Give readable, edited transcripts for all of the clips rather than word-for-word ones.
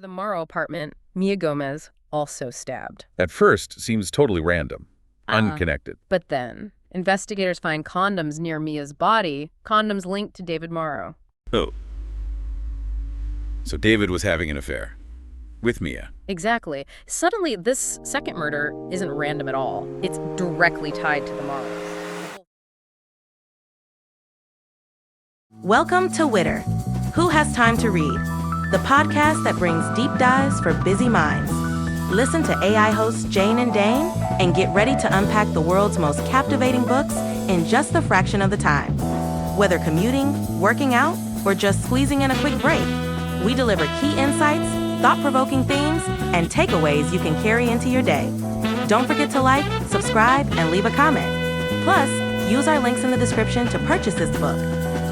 the Morrow apartment, Mia Gomez also stabbed. At first, seems totally random, unconnected. But then, investigators find condoms near Mia's body, condoms linked to David Morrow. Oh. So David was having an affair with Mia. Exactly. Suddenly, this second murder isn't random at all. It's directly tied to the Morrows. Welcome to Witter. Who Has Time to Read? The podcast that brings deep dives for busy minds. Listen to AI hosts Jane and Dane and get ready to unpack the world's most captivating books in just a fraction of the time. Whether commuting, working out, or just squeezing in a quick break, we deliver key insights, thought-provoking themes, and takeaways you can carry into your day. Don't forget to like, subscribe, and leave a comment. Plus, use our links in the description to purchase this book.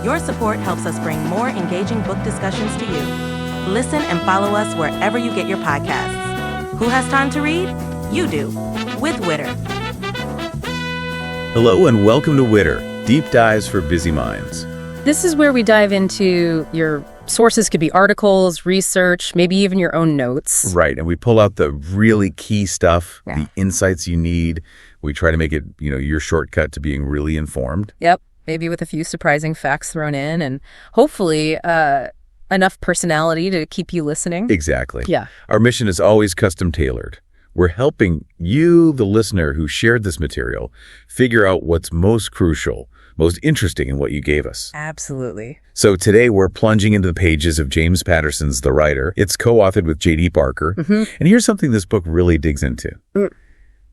Your support helps us bring more engaging book discussions to you. Listen and follow us wherever you get your podcasts. Who has time to read? You do, with Witter. Hello and welcome to Witter, Deep Dives for Busy Minds. This is where we dive into your sources. Could be articles, research, maybe even your own notes. Right, and we pull out the really key stuff, the insights you need. We try to make it, your shortcut to being really informed. Yep. Maybe with a few surprising facts thrown in and hopefully enough personality to keep you listening. Exactly. Yeah. Our mission is always custom tailored. We're helping you, the listener who shared this material, figure out what's most crucial, most interesting in what you gave us. Absolutely. So today we're plunging into the pages of James Patterson's The Writer. It's co-authored with J.D. Parker. Mm-hmm. And here's something this book really digs into.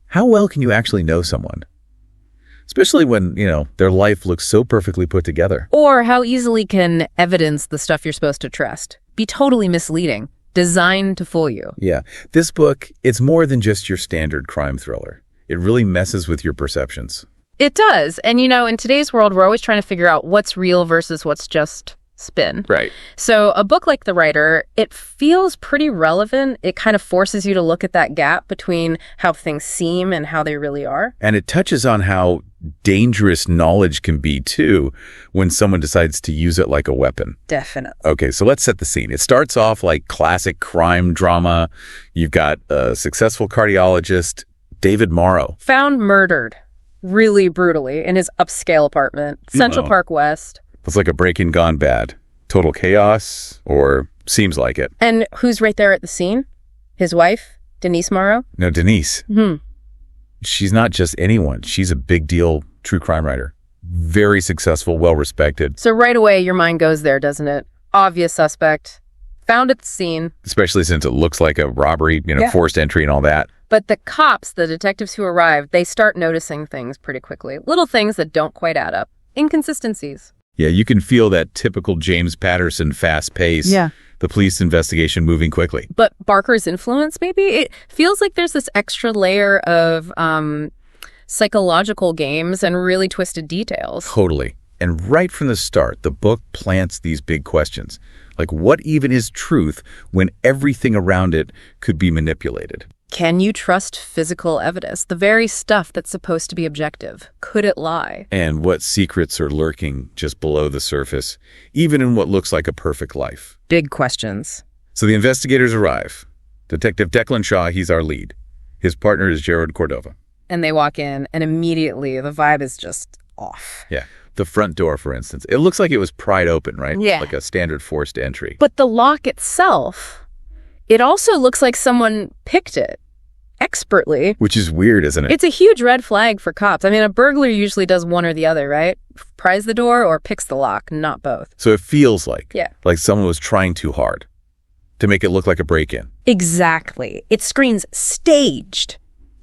How well can you actually know someone? Especially when, their life looks so perfectly put together. Or how easily can evidence the stuff you're supposed to trust be totally misleading, designed to fool you. Yeah. This book, it's more than just your standard crime thriller. It really messes with your perceptions. It does. And, in today's world, we're always trying to figure out what's real versus what's just spin. Right. So a book like The Writer, it feels pretty relevant. It kind of forces you to look at that gap between how things seem and how they really are. And it touches on how dangerous knowledge can be, too, when someone decides to use it like a weapon. Definitely. Okay, so let's set the scene. It starts off like classic crime drama. You've got a successful cardiologist, David Morrow. Found murdered, really brutally, in his upscale apartment, Central Park West. It's like a break-in gone bad. Total chaos, or seems like it. And who's right there at the scene? His wife, Denise Morrow? No, Denise. She's not just anyone. She's a big deal true crime writer. Very successful, well-respected. So right away, your mind goes there, doesn't it? Obvious suspect. Found at the scene. Especially since it looks like a robbery, forced entry and all that. But the cops, the detectives who arrive, they start noticing things pretty quickly. Little things that don't quite add up. Inconsistencies. Yeah, you can feel that typical James Patterson fast pace. Yeah. The police investigation moving quickly. But Barker's influence, maybe? It feels like there's this extra layer of psychological games and really twisted details. Totally. And right from the start, the book plants these big questions. Like, what even is truth when everything around it could be manipulated? Can you trust physical evidence? The very stuff that's supposed to be objective. Could it lie? And what secrets are lurking just below the surface, even in what looks like a perfect life? Big questions. So the investigators arrive. Detective Declan Shaw, he's our lead. His partner is Jared Cordova. And they walk in, and immediately the vibe is just off. Yeah. The front door, for instance. It looks like it was pried open, right? Yeah. Like a standard forced entry. But the lock itself, it also looks like someone picked it expertly. Which is weird, isn't it? It's a huge red flag for cops. I mean, a burglar usually does one or the other, right? Pries the door or picks the lock, not both. So it feels like, yeah, like someone was trying too hard to make it look like a break-in. Exactly. It screams staged,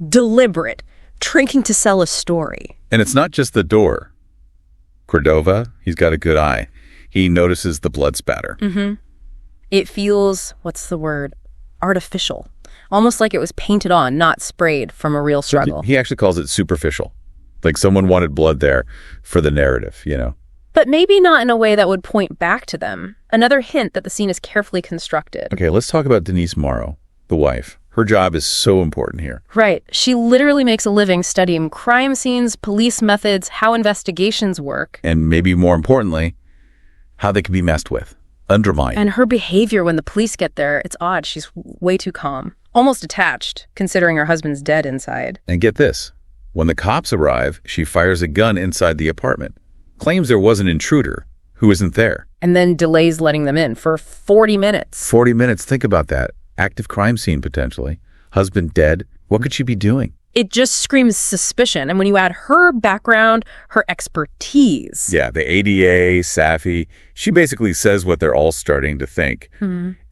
deliberate, trying to sell a story. And it's not just the door. Cordova, he's got a good eye. He notices the blood spatter. It feels, what's the word, artificial. Almost like it was painted on, not sprayed from a real struggle. He actually calls it superficial. Like someone wanted blood there for the narrative, But maybe not in a way that would point back to them. Another hint that the scene is carefully constructed. Okay, let's talk about Denise Morrow, the wife. Her job is so important here. Right. She literally makes a living studying crime scenes, police methods, how investigations work. And maybe more importantly, how they can be messed with. undermined. And her behavior when the police get there, it's odd. She's way too calm. Almost attached, considering her husband's dead inside. And get this. When the cops arrive, she fires a gun inside the apartment. Claims there was an intruder who isn't there. And then delays letting them in for 40 minutes. 40 minutes, think about that. Active crime scene, potentially. Husband dead. What could she be doing? It just screams suspicion. And when you add her background, her expertise. Yeah, the ADA, Safi, she basically says what they're all starting to think.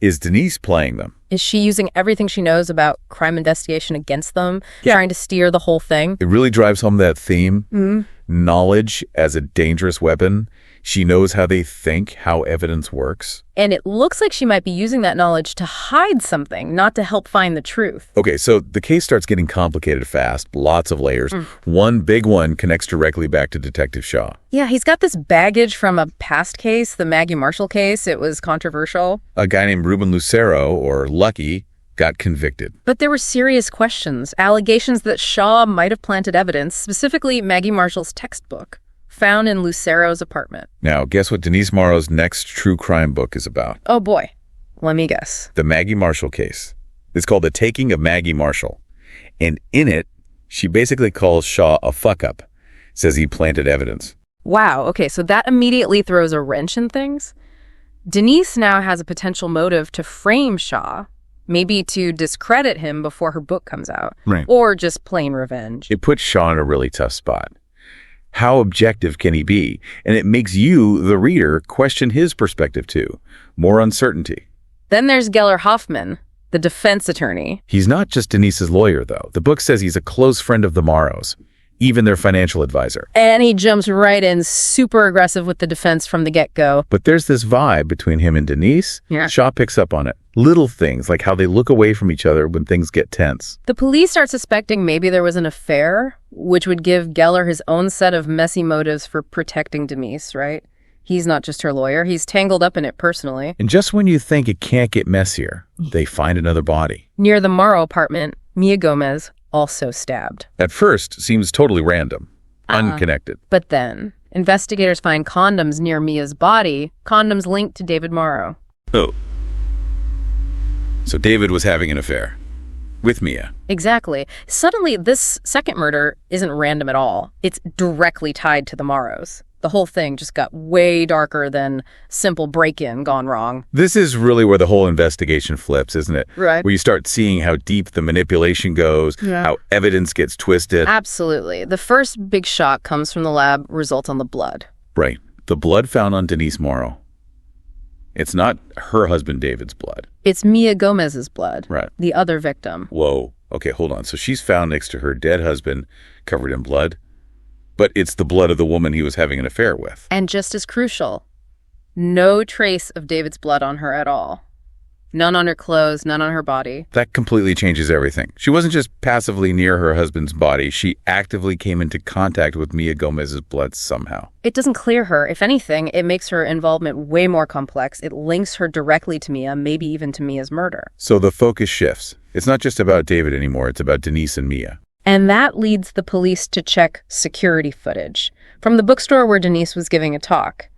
Is Denise playing them? Is she using everything she knows about crime investigation against them, trying to steer the whole thing? It really drives home that theme. Knowledge as a dangerous weapon. She knows how they think, how evidence works. And it looks like she might be using that knowledge to hide something, not to help find the truth. Okay, so the case starts getting complicated fast, lots of layers. One big one connects directly back to Detective Shaw. Yeah, he's got this baggage from a past case, the Maggie Marshall case. It was controversial. A guy named Ruben Lucero, or Lucky, got convicted. But there were serious questions, allegations that Shaw might have planted evidence, specifically Maggie Marshall's textbook, found in Lucero's apartment. Now, guess what Denise Morrow's next true crime book is about? Oh boy, let me guess. The Maggie Marshall case. It's called The Taking of Maggie Marshall. And in it, she basically calls Shaw a fuck-up, says he planted evidence. Wow, okay, so that immediately throws a wrench in things. Denise now has a potential motive to frame Shaw, maybe to discredit him before her book comes out. Right. Or just plain revenge. It puts Shaw in a really tough spot. How objective can he be? And it makes you, the reader, question his perspective too. More uncertainty. Then there's Geller Hoffman, the defense attorney. He's not just Denise's lawyer, though. The book says he's a close friend of the Morrows, even their financial advisor. And he jumps right in, super aggressive with the defense from the get-go. But there's this vibe between him and Denise. Yeah. Shaw picks up on it. Little things, like how they look away from each other when things get tense. The police start suspecting maybe there was an affair, which would give Geller his own set of messy motives for protecting Denise, right? He's not just her lawyer. He's tangled up in it personally. And just when you think it can't get messier, they find another body. Near the Morrow apartment, Mia Gomez, also stabbed. At first, seems totally random, unconnected. But then, investigators find condoms near Mia's body, condoms linked to David Morrow. Oh. So David was having an affair with Mia. Exactly. Suddenly, this second murder isn't random at all. It's directly tied to the Morrows. The whole thing just got way darker than simple break-in gone wrong. This is really where the whole investigation flips, isn't it? Right. Where you start seeing how deep the manipulation goes, how evidence gets twisted. Absolutely. The first big shock comes from the lab results on the blood. Right. The blood found on Denise Morrow. It's not her husband David's blood. It's Mia Gomez's blood. Right. The other victim. Whoa. Okay, hold on. So she's found next to her dead husband, covered in blood. But it's the blood of the woman he was having an affair with. And just as crucial, no trace of David's blood on her at all. None on her clothes, none on her body. That completely changes everything. She wasn't just passively near her husband's body. She actively came into contact with Mia Gomez's blood somehow. It doesn't clear her. If anything, it makes her involvement way more complex. It links her directly to Mia, maybe even to Mia's murder. So the focus shifts. It's not just about David anymore. It's about Denise and Mia. And that leads the police to check security footage from the bookstore where Denise was giving a talk,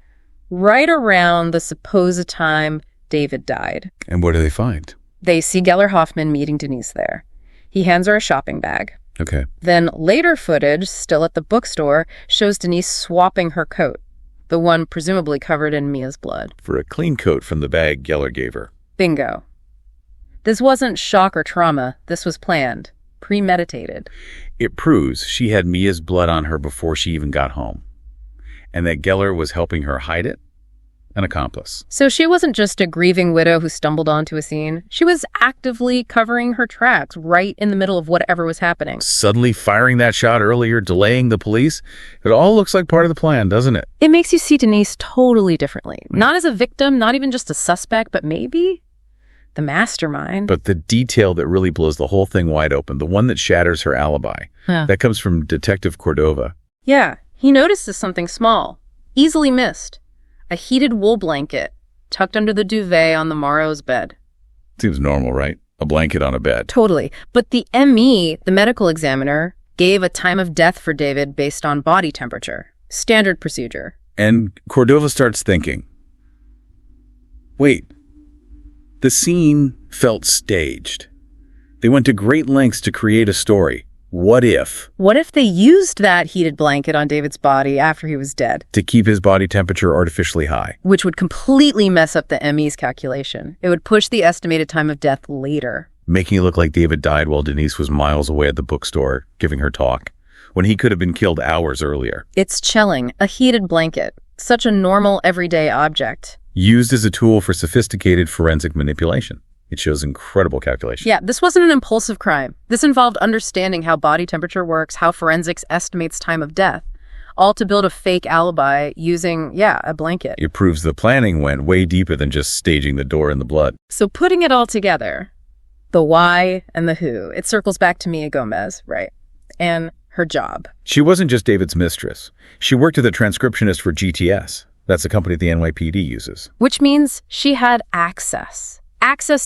right around the supposed time David died. And what do they find? They see Geller Hoffman meeting Denise there. He hands her a shopping bag. Okay. Then later footage, still at the bookstore, shows Denise swapping her coat, the one presumably covered in Mia's blood. For a clean coat from the bag Geller gave her. Bingo. This wasn't shock or trauma. This was planned, premeditated. It proves she had Mia's blood on her before she even got home. And that Geller was helping her hide it? An accomplice. So she wasn't just a grieving widow who stumbled onto a scene. She was actively covering her tracks right in the middle of whatever was happening. Suddenly firing that shot earlier, delaying the police. It all looks like part of the plan, doesn't it? It makes you see Denise totally differently. Not as a victim, not even just a suspect, but maybe the mastermind. But the detail that really blows the whole thing wide open, the one that shatters her alibi, that comes from Detective Cordova. Yeah, he notices something small, easily missed. A heated wool blanket tucked under the duvet on the Morrow's bed. Seems normal, right? A blanket on a bed. Totally. But the ME, the medical examiner, gave a time of death for David based on body temperature. Standard procedure. And Cordova starts thinking, Wait. The scene felt staged. They went to great lengths to create a story. What if? What if they used that heated blanket on David's body after he was dead? To keep his body temperature artificially high. Which would completely mess up the ME's calculation. It would push the estimated time of death later. Making it look like David died while Denise was miles away at the bookstore, giving her talk, when he could have been killed hours earlier. It's chilling. A heated blanket. Such a normal, everyday object. Used as a tool for sophisticated forensic manipulation. It shows incredible calculation. Yeah, this wasn't an impulsive crime. This involved understanding how body temperature works, how forensics estimates time of death, all to build a fake alibi using, a blanket. It proves the planning went way deeper than just staging the door in the blood. So putting it all together, the why and the who, it circles back to Mia Gomez, right? And her job. She wasn't just David's mistress. She worked as a transcriptionist for GTS. That's a company the NYPD uses. Which means she had access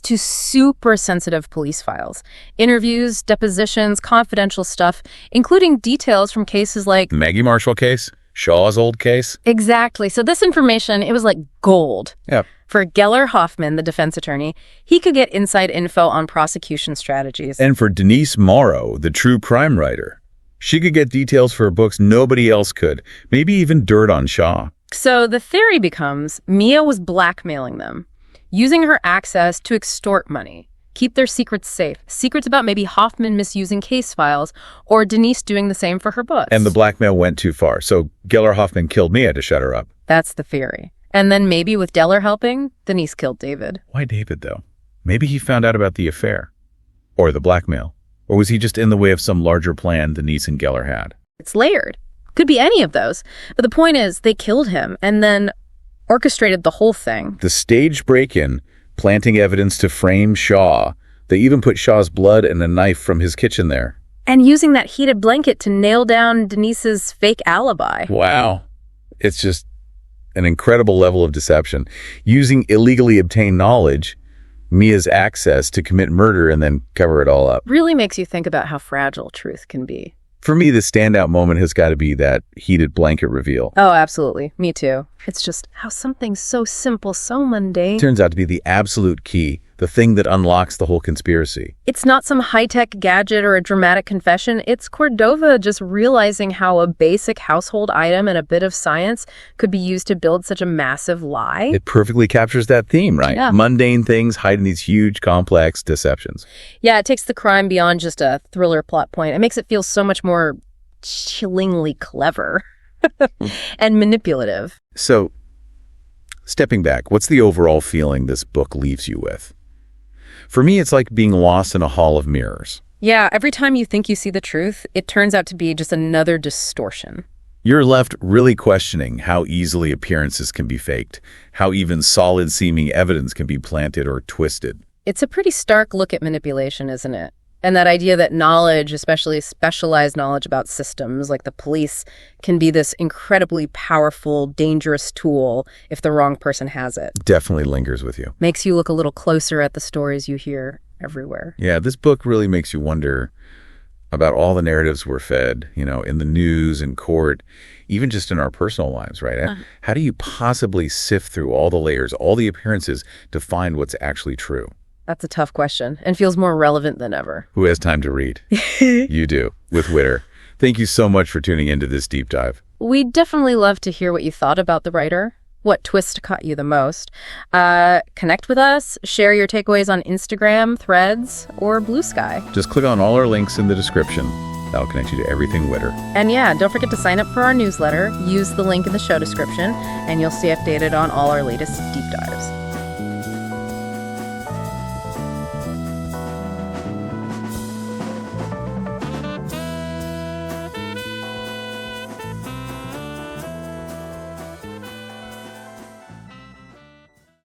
to super sensitive police files, interviews, depositions, confidential stuff, including details from cases like Maggie Marshall case, Shaw's old case. Exactly. So this information, it was like gold. Yeah. For Geller Hoffman, the defense attorney, he could get inside info on prosecution strategies. And for Denise Morrow, the true crime writer, she could get details for her books nobody else could, maybe even dirt on Shaw. So the theory becomes Mia was blackmailing them, using her access to extort money, keep their secrets safe. Secrets about maybe Hoffman misusing case files or Denise doing the same for her books. And the blackmail went too far, so Geller Hoffman killed Mia to shut her up. That's the theory. And then maybe with Geller helping, Denise killed David. Why David, though? Maybe he found out about the affair. Or the blackmail. Or was he just in the way of some larger plan Denise and Geller had? It's layered. Could be any of those. But the point is, they killed him and then orchestrated the whole thing. The staged break-in, planting evidence to frame Shaw. They even put Shaw's blood and a knife from his kitchen there. And using that heated blanket to nail down Denise's fake alibi. Wow. It's just an incredible level of deception. Using illegally obtained knowledge, Mia's access to commit murder and then cover it all up. Really makes you think about how fragile truth can be. For me, the standout moment has got to be that heated blanket reveal. Oh, absolutely. Me too. It's just how something so simple, so mundane. Turns out to be the absolute key, the thing that unlocks the whole conspiracy. It's not some high-tech gadget or a dramatic confession. It's Cordova just realizing how a basic household item and a bit of science could be used to build such a massive lie. It perfectly captures that theme, right? Yeah. Mundane things hiding these huge, complex deceptions. Yeah, it takes the crime beyond just a thriller plot point. It makes it feel so much more chillingly clever and manipulative. So, stepping back, what's the overall feeling this book leaves you with? For me, it's like being lost in a hall of mirrors. Yeah, every time you think you see the truth, it turns out to be just another distortion. You're left really questioning how easily appearances can be faked, how even solid-seeming evidence can be planted or twisted. It's a pretty stark look at manipulation, isn't it? And that idea that knowledge, especially specialized knowledge about systems like the police, can be this incredibly powerful, dangerous tool if the wrong person has it. Definitely lingers with you. Makes you look a little closer at the stories you hear everywhere. Yeah, this book really makes you wonder about all the narratives we're fed, in the news, in court, even just in our personal lives, right? How do you possibly sift through all the layers, all the appearances to find what's actually true? That's a tough question and feels more relevant than ever. Who has time to read? You do, with Witter. Thank you so much for tuning into this deep dive. We'd definitely love to hear what you thought about the writer, what twist caught you the most. Connect with us, share your takeaways on Instagram, Threads, or Blue Sky. Just click on all our links in the description. That'll connect you to everything Witter. And yeah, don't forget to sign up for our newsletter. Use the link in the show description, and you'll stay updated on all our latest deep dives.